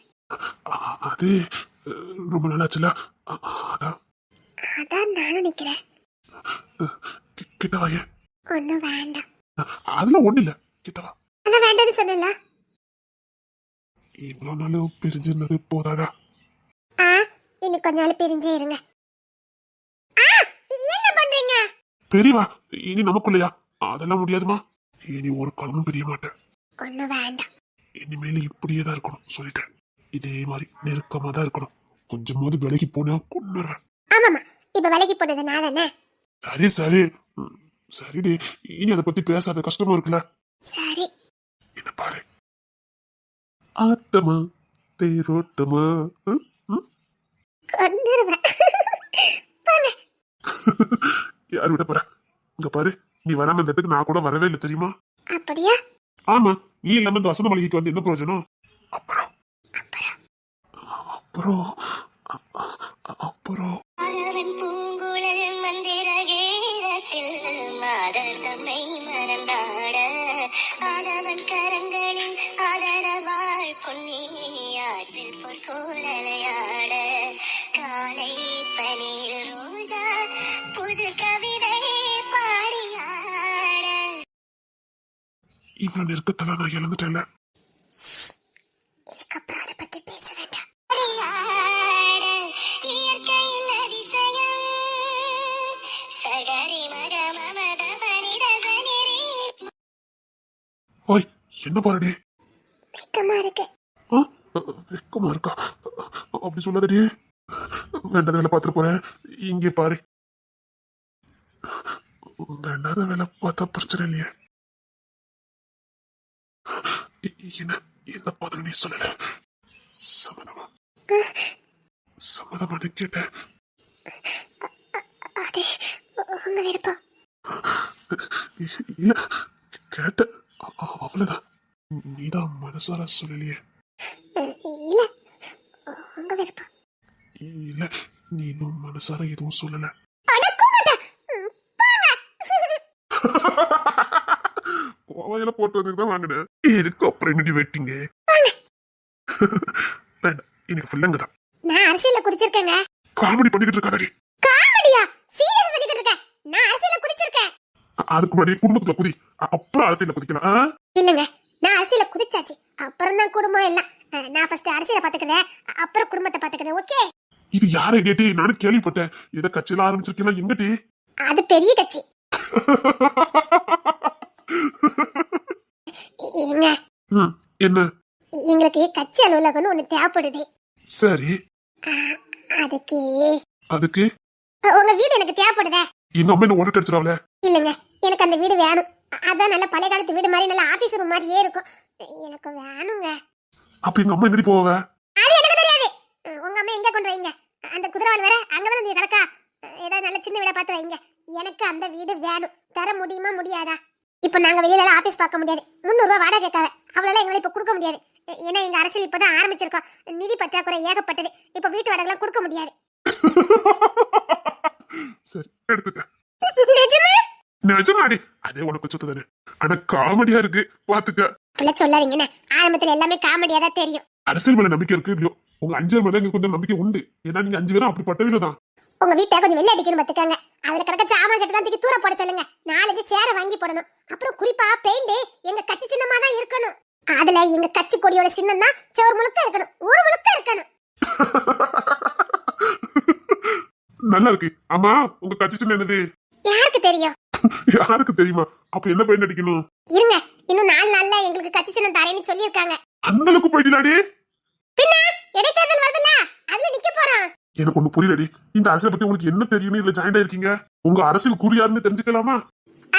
அது ரொம்ப நாள் ஆச்சுல. அதான் அதான் நானும் நிக்கிறேன். கிட்ட வாய. ஒண்ணும் வேண்டாம். அதெல்லாம் ஒண்ணு இல்ல. கிட்ட வா. அதான் வேண்டாம்னு சொன்னல. இவ்வளவு நாள் பிரிஞ்சிருந்தது போதாதா? இன்னும் கொஞ்ச நாள் பிரிஞ்சே இருங்க. என்ன பண்றீங்க? பெரியவா இனி நமக்குள்ளையா? அதெல்லாம் முடியாதுமா. இனி ஒரு காலமும் பிரிய மாட்டேன். ஒண்ணும் வேண்டாம். இனிமேல இப்படியே தான் இருக்கணும் சொல்லிட்டேன். இதே மாதிரி நெருக்கமா தான் இருக்கணும். கொஞ்சமாவது விலகி போனா கொன்னுறேன். ஆமாமா இப்ப விலைக்கு போனது நான் தானே. சரி சரி சரிடி. இனி அதை பத்தி பேசாத. கஷ்டமா இருக்குல்ல. சரி என்ன பாரு. ஆட்டமா தேரோட்டமா. கொன்னுருவேன். போங்க. யார் விட போற? இங்க பாரு நீ வராம இந்த இடத்துக்கு நான் கூட வரவே இல்லை தெரியுமா? அப்படியா? ஆமா நீ இல்லாம இந்த வசந்த மளிகைக்கு வந்து என்ன பிரயோஜனம்? அப்புறம் அப்புறம் அப்புறம் பூங்குழல் மந்திர கீதத்தில் மாதர் தம்மை மறந்தாட ஆதவன் கரங்களின் ஆதரவாள் பொன்னி ஆற்றில் பொற்கோலையாட காலை பனியில் ரோஜா புது கவிதை பாடியாட. இவ்வளவு நெருக்கத்தெல்லாம் நான் இழந்துட்டேன்ல. இதுக்கப்புறம் அதை பத்தி பேச வேண்டாம். இயற்கையின் அதிசயம் சகரி மக மமத பனித சனிரி. ஓய் என்ன பாருடி? வெக்கமா இருக்கு. வெக்கமா இருக்கா? அப்படி சொல்லாதடி. வேண்டாத வேலை பார்த்துட்டு போறேன். இங்கே பாரு. வேண்டாத வேலை பார்த்தா பிரச்சனை இல்லையே. என்ன என்ன பாத்து நீ சொல்லல. சம்மதமா சம்மதமான கேட்டேன். அது உங்க விருப்பம். இல்ல கேட்ட அவ்வளவுதான். நீதான் மனசார சொல்லலையே. இல்ல உங்க விருப்பம். இல்ல நீ இன்னும் மனசார எதுவும் சொல்லல. கோவையில போட்டு வந்து தான் வாங்கினேன். இதுக்கு அப்புறம் என்னடி வெட்டிங்க? வேண்டாம் இன்னைக்கு ஃபுல்லங்க தான். நான் அரசியல்ல குதிச்சிருக்கேங்க. காமெடி பண்ணிக்கிட்டு இருக்காதடி. காமெடியா? சீரியஸா சொல்லிக்கிட்டு இருக்கேன். நான் அரசியல்ல குதிச்சிருக்கேன். அதுக்கு முன்னாடி குடும்பத்துல குதி, அப்புறம் அரசியல குதிக்கலாம். இல்லங்க, நான் அரசியல்ல குதிச்சாச்சு, அப்புறம் தான் குடும்பம் எல்லாம். நான் ஃபர்ஸ்ட் அரசியலை பாத்துக்கிறேன், அப்புறம் குடும்பத்தை பாத்துக்கிறேன். ஓகே? இது யாரை கேட்டி? நானும் கேள்விப்பட்டேன். இத கட்சியில ஆரம்பிச்சிருக்கீங்களா? எங்கடி? அது பெரிய கட்சி. ஏங்க, என்ன? எங்களுக்கு கட்சி அலுவலகம்னு ஒண்ணு தேவைப்படுது. சரி, அதுக்கு அதுக்கு உங்க வீடு எனக்கு தேவைப்படுதே. எங்க அம்மா என்ன உடட்டு அடிச்சிடாவல? இல்லங்க, எனக்கு அந்த வீடு வேணும். அதான் நல்ல பழைய காலத்து வீடு மாதிரி, நல்ல ஆபீஸ் ரூம் மாதிரியே இருக்கும். எனக்கு வேணுங்க. அப்ப எங்க அம்மா எங்கடி போவ? அது எனக்கு தெரியாது. உங்க அம்மா எங்க கொண்டு வைங்க. அந்த குதிரவால் வேற அங்கதான் நீங்க கிடக்கா. ஏதாவது நல்ல சின்ன வீடா பார்த்து வைங்க. எனக்கு அந்த வீடு வேணும். தர முடியுமா முடியாதா? இப்ப நாங்க வெளியில ஆபீஸ் பார்க்க முடியாது. 300 ரூபாய் வாடகை கேட்காவ. அவ்வளவு எங்களை இப்ப கொடுக்க முடியாது. ஏன்னா எங்க அரசியல் இப்பதான் ஆரம்பிச்சிருக்கோம். நிதி பற்றாக்குறை ஏகப்பட்டது. இப்ப வீட்டு வாடகை எல்லாம் கொடுக்க முடியாது. சரி, எடுத்துக்க. நிஜமா? நிஜமாடி? அதே உனக்கு சுத்ததானே. ஆனா காமெடியா இருக்கு, பாத்துக்க. அப்பல சொல்லாதீங்கன்னு. ஆரம்பத்துல எல்லாமே காமெடியா தான் தெரியும். அரசியல் மேல நம்பிக்கை இருக்கு இல்லையோ, உங்க 5 பேர் மேல எங்களுக்கு கொஞ்சம் நம்பிக்கை உண்டு. ஏன்னா நீங்க 5 பேரும் அப்படிப்பட்டவங்க தான். உங்க வீட்டை கொஞ்சம் வெளில அடிக்கணும் பாத்துக்காங்க. அதுல கிடக்க சாமான் சட்டை தான் தூக்கி தூர போட சொல்லுங்க. 4 சேர வாங்கி போடணும். அப்புறம் குறிப்பா பெயிண்ட் எங்க கட்சி சின்னமா தான் இருக்கணும். அதுல எங்க கட்சி கொடியோட சின்னம் தான் சோறு முழுக்க இருக்கணும், ஊர் முழுக்க இருக்கணும். நல்லா இருக்கு. ஆமா, உங்க கட்சி சின்னம் என்னது? யாருக்கு தெரியும்? யாருக்கு தெரியுமா? அப்ப என்ன பெயிண்ட் அடிக்கணும்? இருங்க, இன்னும் 4 நாள்ல எங்களுக்கு கட்சி சின்னம் தரேன்னு சொல்லியிருக்காங்க. அந்த அளவுக்கு போயிட்டீங்களாடி? பின்ன இடைத்தேர்தல் வருதுல்ல, அதுல நிக்க போறோம். எனக்கு ஒண்ணு புரியலடி. இந்த அரசியல் பத்தி உங்களுக்கு என்ன தெரியும்னு இதுல ஜாயின் ஆயிருக்கீங்க? உங்க அரசியல் குறி யாருன்னு தெரிஞ்சுக்கலாமா?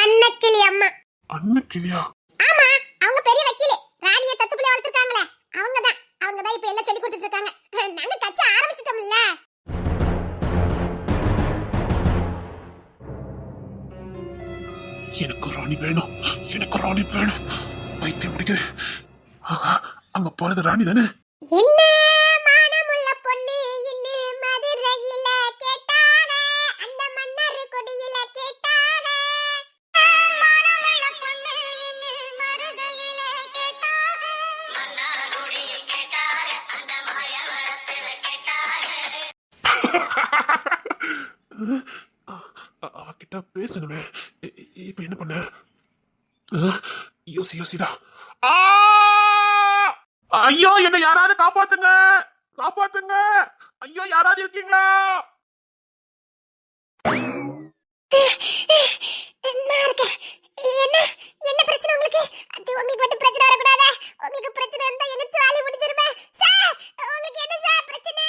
அன்னக்கிளி அம்மா. அன்னக்கிளியா? ஆமா, அவங்க பெரிய வக்கீல். ராணிய தத்துப்பிள்ளை வளர்த்திருக்காங்களே, அவங்க தான் இப்ப எல்லாம் சொல்லி கொடுத்துட்டு இருக்காங்க. நாங்க கட்சி ஆரம்பிச்சிட்டோம்ல. எனக்கு ராணி வேணும், எனக்கு ராணி வேணும். வைத்தியம் பிடிக்குது. ஆஹா, அங்க போறது ராணி தானே? என்ன மானமுள்ள பொண்ணு இன்னு மதுரையில கேட்டாக, அந்த மன்னர் கொடியில கேட்டாக. மானமுள்ள பொண்ணு இன்னு மதுரையில கேட்டாக, மன்னார் குடியில் கேட்டார அந்த மாயவரத்தில் கேட்டார அவகிட்ட பேசணுமே. இப்ப என்ன பண்ண? யோசிடா. ஐயோ, என்ன யாராவது காப்பாத்துங்க, காப்பாத்துங்க. ஐயோ, யாராவது இருக்கீங்களா? என்ன பிரச்சனை உங்களுக்கு? அது உங்களுக்கு மட்டும் பிரச்சனை வரக்கூடாதா? உங்களுக்கு பிரச்சனை இருந்தா எங்க சாலி முடிஞ்சிருமே. சார், உங்களுக்கு என்ன சார் பிரச்சனை?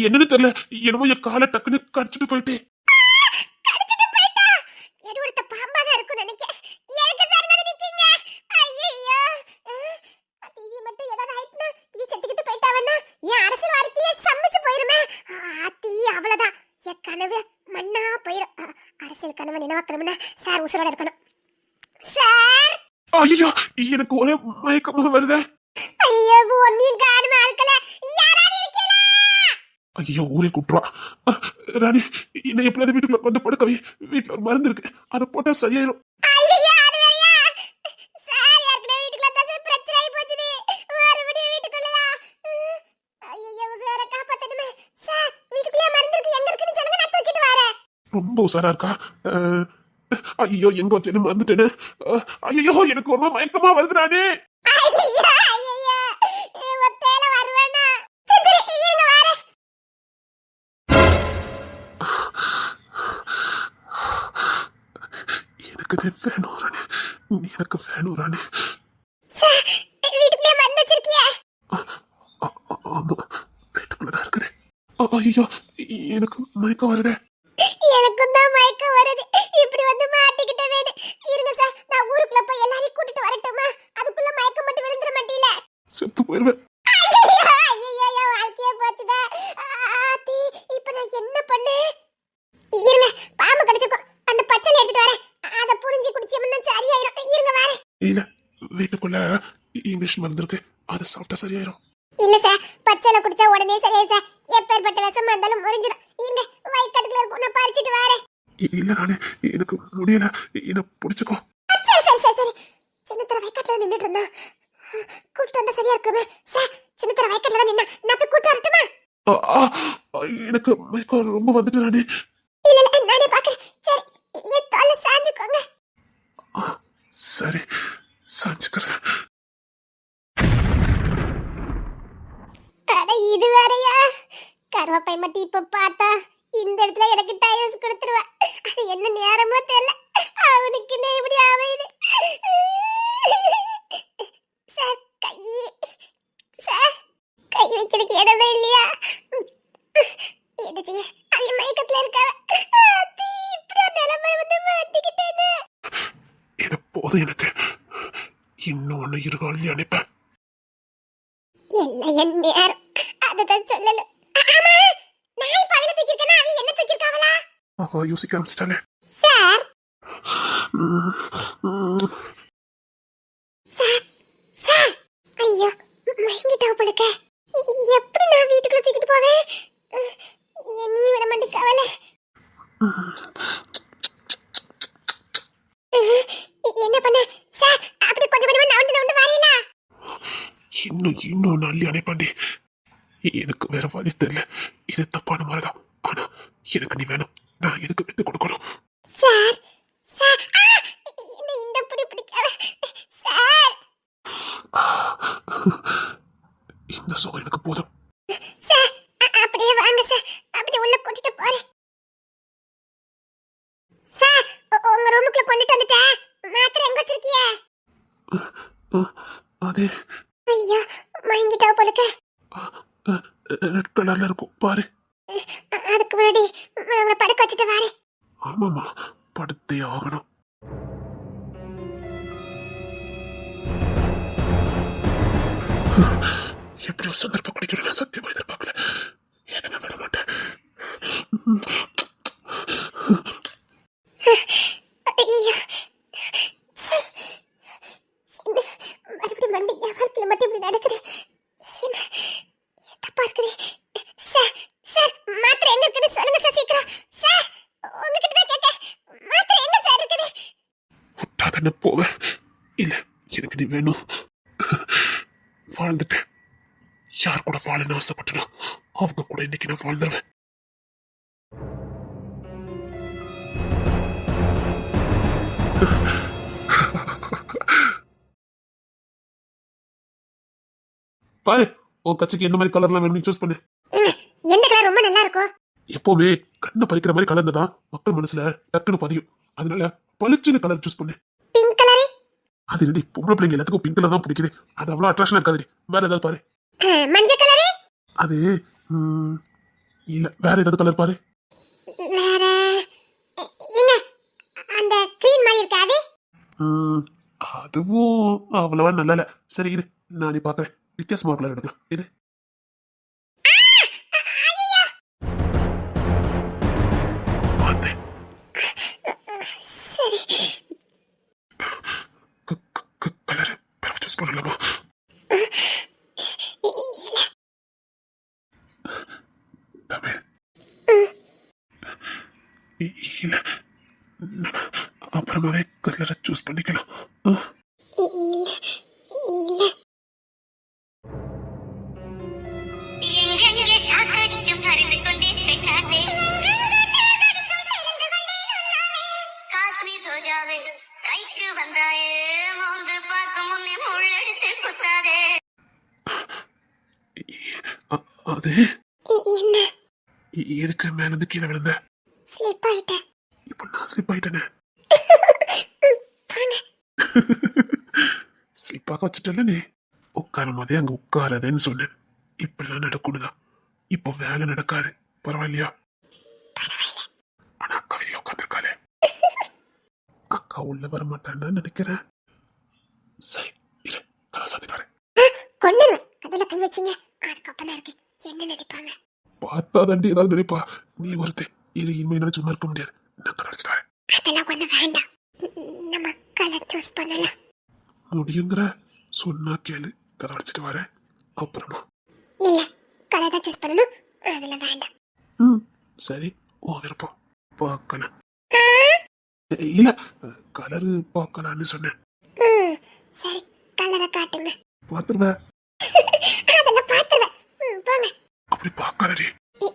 என்னன்னு தெரியல, என்னமோ என் காலை டக்குன்னு கடிச்சிட்டு போயிட்டேன். கடிச்சிட்டு போயிட்டா? எடுத்த பாம்பா தான் இருக்கும் நினைக்கிறேன். எனக்கு சார் தான நிக்கீங்க. ஐயோ, டிவி மட்டும் ஏதாவது ஆயிட்டுனா இவ செத்துக்கிட்டு போயிட்டாவன்னா என் அரசியல் வாழ்க்கையே சம்மிச்சு போயிருமே. ஆத்தி, அவ்வளவுதான். என் கனவு மண்ணா போயிரும். அரசியல் கனவு நினைவாக்கணும்னா சார் உசுரோட இருக்கணும். சார், ஐயோ, எனக்கு ஒரே மயக்கமா வருதே. ஐயோ, ஒன்னையும் காணுமே ஆட்கள. யாராவது இருக்கீங்களா? ஐயோ, ஊரே கூட்டுவா. ராணி, இன்னும் எப்படியாவது வீட்டுக்குள்ள கொண்டு படுக்கவே. வீட்டுல ஒரு மருந்து இருக்கு, அதை போட்டா சரியாயிரும். ஐயோ, அது வேறயா? சார், ஏற்கனவே வீட்டுக்குள்ள தான் பிரச்சனை ஆகி போச்சுது. மறுபடியும் வீட்டுக்குள்ளயா? ஐயோ, உசுர காப்பாத்தணுமே. சார், வீட்டுக்குள்ளே மருந்து இருக்கு, எங்க இருக்குன்னு சொல்லுங்க, நான் தூக்கிட்டு வரேன். ரொம்ப உசாரா இருக்கா? ஐயோ, எங்க வச்சேன்னு மறந்துட்டேன்னு. ஐயோ, எனக்கு ரொம்ப மயக்கமா வருது ராணி. ஐயோ, ஒத்தையில வருவேனா? சரி, இருங்க வரேன். எனக்கு இது வேணும் ராணி, நீ எனக்கு வேணும் ராணி. சார், வீட்டுக்குள்ளே மருந்து வச்சிருக்கியே? ஆமா, வீட்டுக்குள்ளதான் இருக்குது. ஐயோ, எனக்கு மயக்கம் வருதே. எனக்கும் தான் மயக்கம் வருது. இப்படி வந்து மாட்டிக்கிட்ட வேணு. இருங்க சார், நான் ஊருக்குள்ள போய் எல்லாரையும் கூட்டிட்டு வரட்டுமா? அதுக்குள்ள மயக்கம் மட்டும் விழுந்துட மாட்டீல? செத்து போயிருவேன். ஐயோ, வாழ்க்கையே போச்சுதா. ஆத்தி, இப்ப நான் என்ன பண்ணேன்? இருங்க, பாம்பு கடிச்சிருக்கோம். அந்த பச்சளை எடுத்துட்டு வரேன். அதை புரிஞ்சு குடிச்சோம்னா சரியாயிரும். இருங்க வரேன். இல்ல, வீட்டுக்குள்ள இங்கிலீஷ் மருந்து இருக்கு, அதை சாப்பிட்டா சரியாயிரும். இல்ல சார், பச்சளை குடிச்சா உடனே சரியாயிரும் சார். எப்பேற்பட்ட விஷமா இருந்தாலும் முறிஞ்சிடும். இருங்க, வயிற்கட்டுக்குள்ள இருக்கும், நான் பறிச்சிட்டு வரேன். இல்ல ராணி, எனக்கு முடியல, என்ன புடிச்சுக்கோ. சரி. சின்னத்துல வயிற்கட்டுல நின்றுட்டு இருந்தா கூப்பிட்டு வந்தா சரியா இருக்குமே. சார், சின்னத்தர வயக்கத்துல தான் நின்னா நான் போய் கூட்டு வரட்டுமா? எனக்கு மயக்கம் ரொம்ப வந்துட்டு நானே. இல்ல இல்ல நானே பாக்குறேன். சரி என் தோல்ல சாஞ்சுக்கோங்க. சரி சாஞ்சுக்கிறேன். அட இது வேறயா? கருவாப்பை மட்டும் இப்ப பார்த்தா இந்த இடத்துல எனக்கு டைவர்ஸ் கொடுத்துருவா. அது என்ன நேரமோ தெரியல. அவனுக்கு என்ன இப்படி ஆகுது? சார் கை வைக்கிறதுக்கு இடமே இல்லையா? என்ன செய்ய? அவன் மயக்கத்துல இருக்காவ. இப்படி நிலைமை வந்து மாட்டிக்கிட்டேன்னு. இது போதும் எனக்கு. இன்னும் ஒன்னு இருகாலி அனுப்பேன். எல்லாம் என் நேரம். அதுதான் சொல்லணும். ஆமா நான் இப்ப அவளை தூக்கிருக்கேன்னா அவன் என்ன தூக்கிருக்காவளா? யோசிக்க ஆரம்பிச்சிட்டானே. சார் சார் ஐயோ மயங்கிட்டா போடுக்க. எப்படி நான் வீட்டுக்குள்ள தூக்கிட்டு போவேன்? நீ விட மாட்டேக்காவல. என்ன பண்ண சார்? அப்படி கொஞ்சம் கொஞ்சமா நவுண்டு வரீங்களா? இன்னும் நல்லி அனுப்பாண்டி. எனக்கு வேற வழி தெரியல. இது தப்பான மாதிரிதான். ஆனா எனக்கு நீ வேணும். நான் எதுக்கு விட்டு கொடுக்கணும்? சார் சார் என்ன இந்த புடி பிடிக்காத சார். இந்த சுகம் எனக்கு போதும். சார் அப்படியே வாங்க சார். அப்படியே உள்ள கூட்டிட்டு போறேன். சார் உங்க ரூமுக்குள்ள கொண்டுட்டு வந்துட்டேன். மாத்திரை எங்க வச்சிருக்கீங்க? அது ஐயா மயங்கிட்டா போலுக்க. ரெட் கலர்ல இருக்கும் பாரு. அதுக்கு முன்னாடி அவங்களை படுக்க வச்சுட்டு வரேன். ஆமாமா படுத்தே ஆகணும். எப்படியோ சந்தர்ப்பம் கிடைக்கணும். நான் சத்தியமா எதிர்பார்க்கல. எதனா விட மாட்டேன். ஐயா மறுபடியும் மண்டி வியாபாரத்துல மட்டும் இப்படி நடக்குது. என்ன தப்பா இருக்குது? சார் சார் மாத்திரை எங்க இருக்குன்னு சொல்லுங்க சார் சீக்கிரம். சார் உங்ககிட்ட தான் கேட்டேன். மாத்திரை எங்க சார் இருக்குது? விட்டாதானே போவேன். இல்ல எனக்கு நீ வேணும். வாழ்ந்துட்டேன். யார் கூட வாழன்னு ஆசைப்பட்டனா அவங்க கூட இன்னைக்கு நான் வாழ்ந்துருவேன். பாரு உன் கட்சிக்கு என்ன மாதிரி கலர்லாம் வேணும் சூஸ் பண்ணு. எந்த கலர் ரொம்ப நல்லா இருக்கும்? எப்பவுமே கண்ணை பறிக்கிற மாதிரி கலர் தான் மக்கள் மனசுல டக்குன்னு பதியும். அதனால பளிச்சுன்னு கலர் சூஸ் பண்ணு. Pink colour. அது ரெடி பொம்பளை பிள்ளைங்க எல்லாத்துக்கும் பிங்க் கலர் தான் பிடிக்குது. அது அவ்வளவு அட்ராக்ஷனா இருக்காது. வேற ஏதாவது பாரு. மஞ்சள் கலர். அது இல்ல வேற ஏதாவது கலர் பாரு. வேற என்ன அந்த கிரீம் மாதிரி இருக்கு அது? அதுவும் அவ்வளவா நல்லா இல்ல. சரி இரு நான் நீ பாக்குறேன். வித்தியாசமா கலர் எடுக்கலாம். இது பார்த்தேன். சரி கலர் பிறகு சூஸ் பண்ணலாமா? தமிழ் இல்ல அப்புறமாவே கலரை சூஸ் பண்ணிக்கலாம். எங்கெங்கே சாக்கடிக்கும் அறிந்து கொண்டேன் பெண்ணானே. காஷ்மீர் ரோஜாவே கைக்கு வந்தாயே. மோந்து பார்க்கும் முன்னே முள்ளெடுத்து குத்தாதே. அது என்ன எதுக்கு மேல இருந்து கீழே விழுந்த? ஸ்லிப் ஆயிட்டேன். இப்ப நான் ஸ்லிப் ஆயிட்டேனே. ஸ்லிப்பாக வச்சுட்டல நீ. உட்காரும் போதே அங்க உட்காரதேன்னு சொன்னேன். இப்பெல்லாம் நடக்கூடுதான். இப்போ வேலை நடக்காது. பரவாயில்லையா? ஆனா அக்கா வெளியில உட்காந்துருக்காளே. அக்கா உள்ள வர மாட்டான்னு நினைக்கிறேன். சரி இரு கதை சாத்தினாரு. கொண்டுருவேன். அதுல கை வச்சுங்க. அதுக்கப்புறம் தான் இருக்கு என்ன நினைப்பாங்க. பார்த்தா தாண்டி ஏதாவது நினைப்பா. நீ ஒருத்தே இரு. இனிமே என்னால சும்மா இருக்க முடியாது. நான் கதை அடிச்சுட்டாரு. அதெல்லாம் ஒண்ணு வேண்டாம். நம்ம கலர் சூஸ் பண்ணலாம். முடியுங்கிற சொன்னா கேளு. கதை அடிச்சுட்டு வரேன். அப்புறமா இல்ல கலர் தான் சூஸ் பண்ணணும். அதுல வேண்டாம். சரி ஓ விருப்பம். பார்க்கலாம். இல்ல கலரு பார்க்கலான்னு சொன்னேன். சரி கலரை காட்டுங்க. பாத்துருவேன். அதெல்லாம் அப்படி பார்க்காதடி.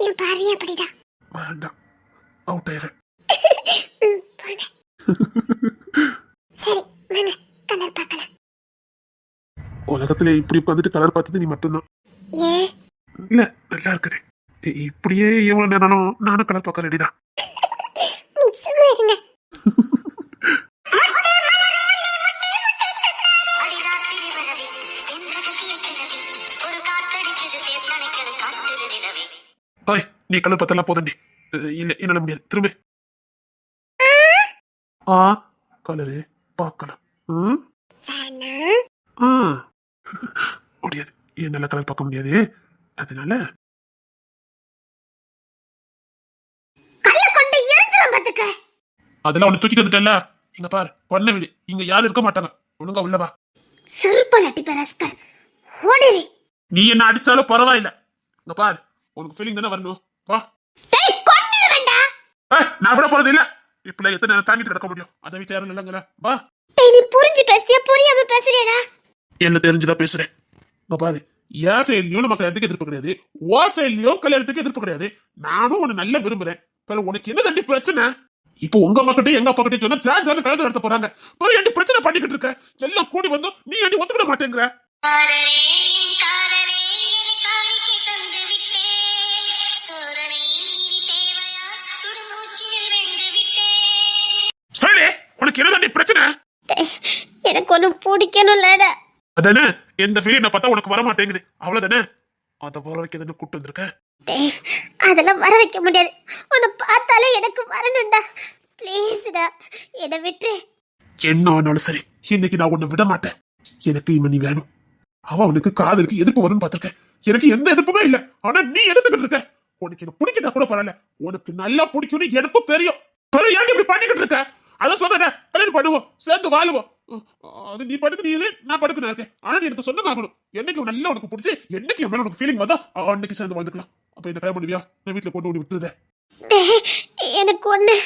என் பார்வையே அப்படிதான். வேண்டாம், அவுட் ஆயிரு. போங்க. சரி வாங்க கலர் பார்க்கலாம். உலகத்துல இப்படி உட்காந்துட்டு கலர் பார்த்தது நீ மட்டும்தான். ஏன் இல்ல, நல்லா இருக்குது. இப்படியே எவ்வளவு நேரம் நானும் கலர் பார்க்க ரெடிதான். சும்மா இருங்க. அடிராத்திரி வரவே என் ரகசிய சிலவே ஒரு காத்தடிச்சது சேர்த்தணைக்கிறது காத்திரு நிலவே ஓய், நீ கலர் பார்த்தெல்லாம் போதண்டி. இல்ல, என்னால முடியாது. திரும்ப கலரு பார்க்கலாம். வேணா முடியாது, என்னால கலர் பார்க்க முடியாது. அதனால கல்ல கொண்டு எரிஞ்சிரும் பாத்துக்க. அதெல்லாம் ஒண்ணு தூக்கிட்டு வந்துட்டல. இங்க பாரு, பொண்ணை விடு. இங்க யாரும் இருக்க மாட்டாங்க. ஒழுங்கா உள்ளவா. சிறுப்பல் அட்டி பெரஸ்கர் ஓடுறி. நீ என்ன அடிச்சாலும் பரவாயில்ல. இங்க பாரு, உனக்கு ஃபீலிங் தானே வரணும். வா. டேய் கொன்னிருவேண்டா. நான் விட போறது இல்ல. இப்ப எத்தனை நேரம் தாங்கிட்டு கிடக்க முடியும்? அதை வீட்டு யாரும் இல்லைங்களா? வா. டேய் நீ புரிஞ்சு பேசியா புரியாம பேசுறியடா? என்ன தெரிஞ்சுதான் பேசுறேன். இங்க பாரு, என் செயலியும் நமக்கு கல்யாணத்துக்கு எதிர்ப்பு கிடையாது. ஓ செயலியும் கல்யாணத்துக்கு எதிர்ப்பு கிடையாது. நானும் உன்னை நல்லா விரும்புறேன். உனக்கு என்ன தண்டி பிரச்சனை? இப்போ உங்க மக்கட்டே எங்க அப்பா கிட்டே சொன்னா ஜான் கலந்து நடத்த போறாங்க. ஏன்டி பிரச்சனை பண்ணிக்கிட்டு இருக்க? எல்லாம் கூடி வந்தோம், நீ ஏன்டி ஒத்துக்கிட மாட்டேங்கிற? காரரே காரரே என்னை காணிக்கை தந்து விட்டே சோதனை இனி தேவையா சுடுமூச்சில் வெந்து விட்டே சரி, உனக்கு என்ன தண்டி பிரச்சனை? எனக்கு ஒண்ணு பிடிக்கணும்லடா. அதானே, எந்த ஃபீலிங் பார்த்தா உனக்கு வர மாட்டேங்குது. அவ்வளவுதானே, அதை வர வைக்க கூட்டு வந்திருக்க. டேய் அதெல்லாம் வர வைக்க முடியாது. உன்னை பார்த்தாலே எனக்கு வரணும்டா. ப்ளீஸ்டா என்னை விட்டு. என்ன ஆனாலும் சரி, இன்னைக்கு நான் உன்னை விட மாட்டேன். எனக்கு இவன் நீ வேணும். அவன் அவனுக்கு காதலுக்கு எதிர்ப்பு வரும்னு பார்த்திருக்கேன். எனக்கு எந்த எதிர்ப்புமே இல்ல. ஆனா நீ எதிர்த்துக்கிட்டு இருக்க. உனக்கு என்ன பிடிக்கிட்டா கூட பரவாயில்ல. உனக்கு நல்லா பிடிக்கும்னு எனக்கும் தெரியும். ஏன் இப்படி பண்ணிக்கிட்டு இருக்க? அதான் சொல்றேன், கல்யாணம் பண்ணுவோம், சேர்ந்து வாழுவோம். அது நீ படுக்கு நீ நான் படுக்கு நான் இருக்கேன். ஆனா நீ எனக்கு சொந்தமாகணும். என்னைக்கு நல்லா உனக்கு பிடிச்சி, என்னைக்கு என் மேல உனக்கு ஃபீலிங் வந்தா அன்னைக்கு சேர்ந்து வாழ்ந்துக்கலாம். அப்ப என்ன கல்யாணம் பண்ணுவியா? நான் வீட்டுல கொண்டு ஓடி விட்டுருத. எனக்கு ஒண்ணு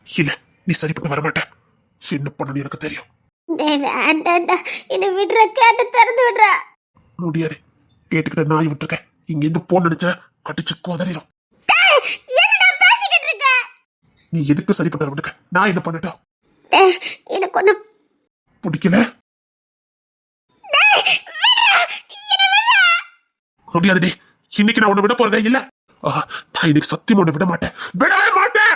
இல்ல, நீ சரிப்பட்டு வரமாட்ட. என்ன பண்ணணும் எனக்கு தெரியும். வேண்டாண்டா. என்னை விடுற, கேட்டு திறந்து விடுறா. முடியாது, கேட்டுக்கிட்ட நாய் விட்டுருக்கேன். இங்க இருந்து போன் நினைச்ச கட்டிச்சு கோதறிடும். என்னடா பேசிக்கிட்டு இருக்க? நீ எதுக்கு சரிப்பட்டு வர விட்டுக்க? நான் என்ன பண்ணட்டும்? எனக்கு ஒண்ணு பிடிக்கல. முடியாது டி. இன்னைக்கு நான் உன்னை விட போறதே இல்ல. நான் இன்னைக்கு சத்தியமா உன்னை விட மாட்டேன். விடவே மாட்டேன்.